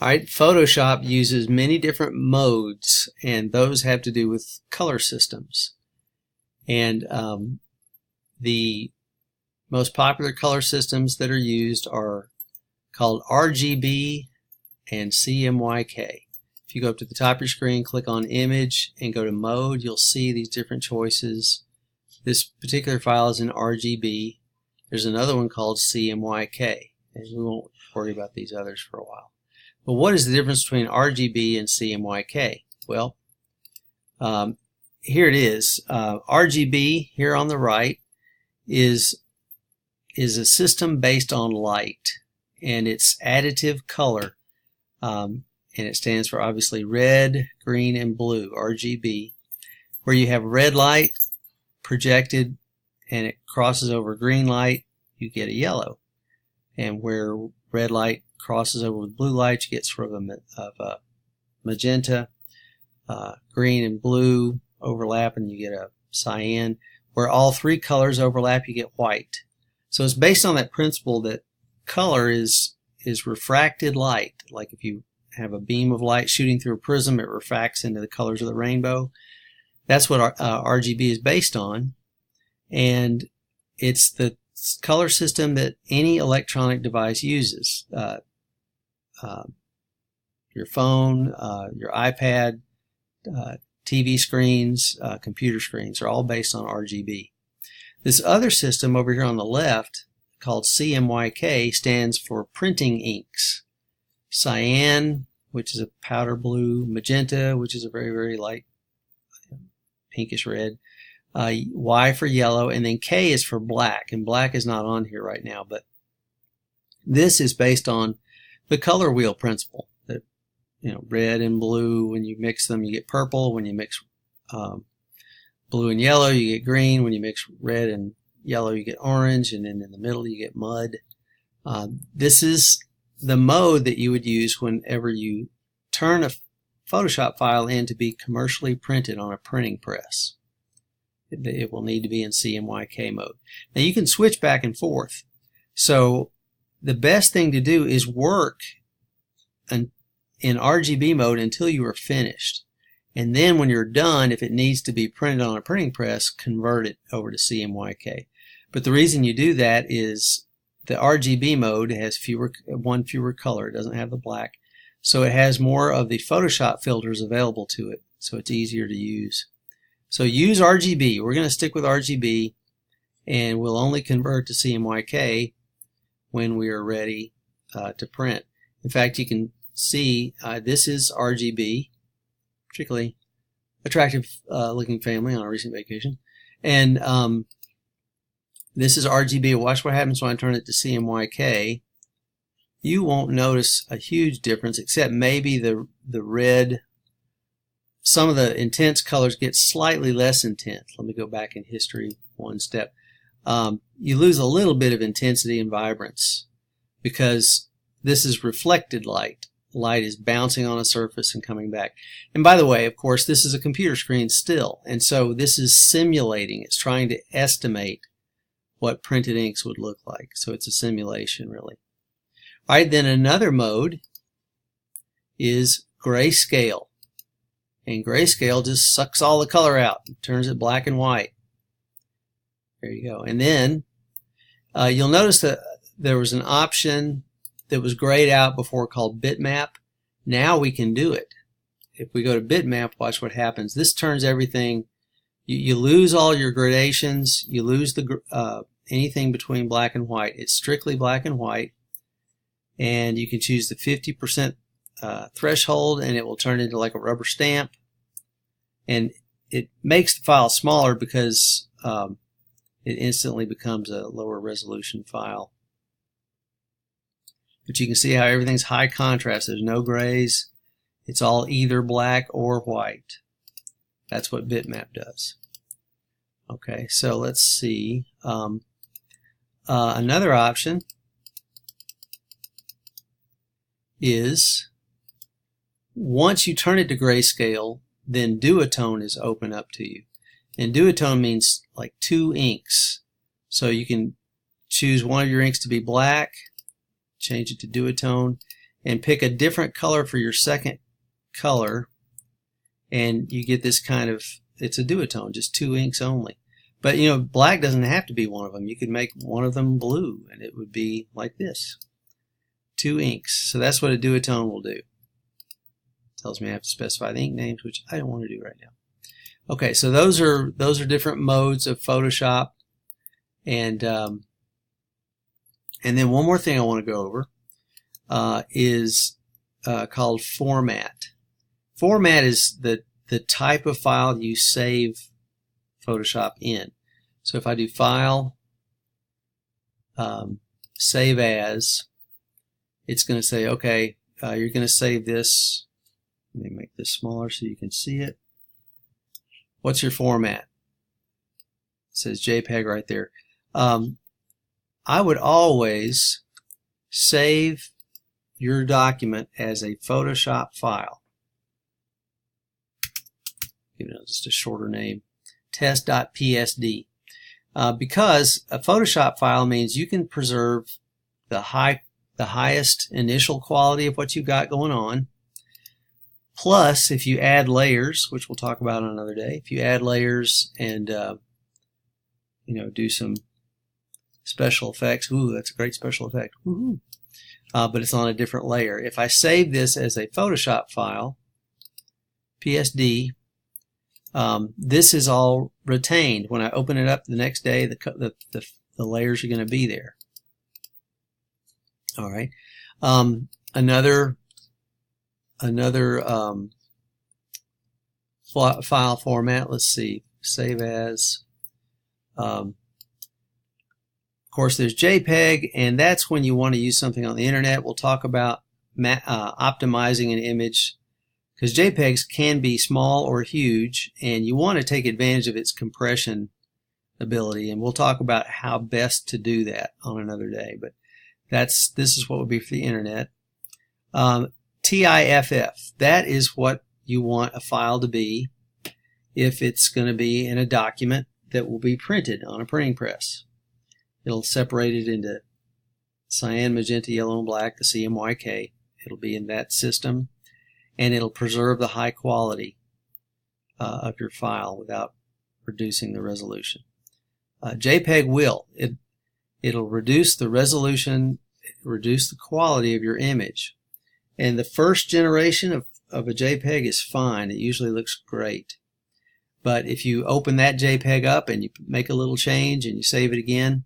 Alright, Photoshop uses many different modes, and those have to do with color systems. And the most popular color systems that are used are called RGB and CMYK. If you go up to the top of your screen, click on Image, and go to Mode, you'll see these different choices. This particular file is in RGB. There's another one called CMYK, and we won't worry about these others for a while. But what is the difference between RGB and CMYK? Well, here it is. RGB, here on the right, is a system based on light, and it's additive color, and it stands for obviously red, green, and blue, RGB. Where you have red light projected and it crosses over green light, you get a yellow. And where red light crosses over with blue light, you get sort of a magenta. Green and blue overlap and you get a cyan. Where all three colors overlap, you get white. So it's based on that principle that color is refracted light. Like if you have a beam of light shooting through a prism, it refracts into the colors of the rainbow. That's what RGB is based on, and it's the color system that any electronic device uses. Your phone, your iPad, TV screens, computer screens are all based on RGB. This other system over here on the left, called CMYK, stands for printing inks. Cyan, which is a powder blue, magenta, which is a very, very light pinkish red, Y for yellow, and then K is for black, and black is not on here right now, but this is based on the color wheel principle. That, red and blue, when you mix them, you get purple. When you mix blue and yellow, you get green. When you mix red and yellow, you get orange, and then in the middle, you get mud. This is the mode that you would use whenever you turn a Photoshop file in to be commercially printed on a printing press. It will need to be in CMYK mode. Now you can switch back and forth. So the best thing to do is work in RGB mode until you are finished. And then when you're done, if it needs to be printed on a printing press, convert it over to CMYK. But the reason you do that is the RGB mode has one fewer color. It doesn't have the black. So it has more of the Photoshop filters available to it, so it's easier to use. So use RGB. We're going to stick with RGB, and we'll only convert to CMYK when we are ready to print. In fact, you can see this is RGB, particularly attractive looking family on a recent vacation. And this is RGB. Watch what happens when I turn it to CMYK. You won't notice a huge difference, except maybe the red. Some of the intense colors get slightly less intense. Let me go back in history one step. You lose a little bit of intensity and vibrance because this is reflected light. Light is bouncing on a surface and coming back. And by the way, of course, this is a computer screen still, and so this is simulating. It's trying to estimate what printed inks would look like. So it's a simulation, really. All right, then another mode is grayscale. And grayscale just sucks all the color out and turns it black and white. There you go. And then you'll notice that there was an option that was grayed out before called bitmap. Now we can do it. If we go to bitmap, watch what happens. This turns everything. You lose all your gradations. You lose the anything between black and white. It's strictly black and white. And you can choose the 50% threshold, and it will turn into like a rubber stamp. And it makes the file smaller because it instantly becomes a lower resolution file. But you can see how everything's high contrast. There's no grays. It's all either black or white. That's what bitmap does. Okay, so let's see. Another option is once you turn it to grayscale, then duotone is open up to you. And duotone means like 2 inks. So you can choose one of your inks to be black, change it to duotone, and pick a different color for your second color, and you get this kind of, it's a duotone, just 2 inks only. But you know, black doesn't have to be one of them. You could make one of them blue and it would be like this, 2 inks. So that's what a duotone will do. It tells me I have to specify the ink names, which I don't want to do right now. Okay, so those are different modes of Photoshop, and then one more thing I want to go over is called format. Format is the type of file you save Photoshop in. So if I do File, Save As, it's going to say, okay, you're going to save this. Let me make this smaller so you can see it. What's your format? It says JPEG right there. I would always save your document as a Photoshop file. Give it just a shorter name, test.psd. Because a Photoshop file means you can preserve the highest initial quality of what you've got going on. Plus, if you add layers, which we'll talk about on another day, if you add layers and you know, do some special effects, ooh, that's a great special effect, woohoo! But it's on a different layer. If I save this as a Photoshop file, PSD, this is all retained. When I open it up the next day, the layers are going to be there. All right. Another file format. Let's see. Save as. Of course, there's JPEG, and that's when you want to use something on the internet. We'll talk about optimizing an image, because JPEGs can be small or huge, and you want to take advantage of its compression ability. And we'll talk about how best to do that on another day. But this is what would be for the internet. TIFF, that is what you want a file to be if it's going to be in a document that will be printed on a printing press. It'll separate it into cyan, magenta, yellow, and black, the CMYK. It'll be in that system, and it'll preserve the high quality of your file without reducing the resolution. JPEG will. It'll reduce the resolution, reduce the quality of your image. And the first generation of a JPEG is fine. It usually looks great. But if you open that JPEG up and you make a little change and you save it again,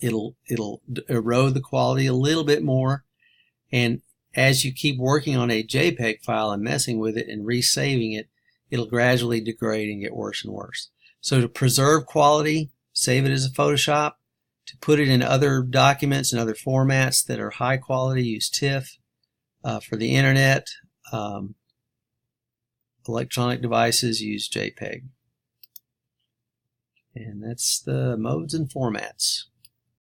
it'll erode the quality a little bit more. And as you keep working on a JPEG file and messing with it and resaving it, it'll gradually degrade and get worse and worse. So to preserve quality, save it as a Photoshop. To put it in other documents and other formats that are high quality, use TIFF. For the internet, electronic devices, use JPEG. And that's the modes and formats.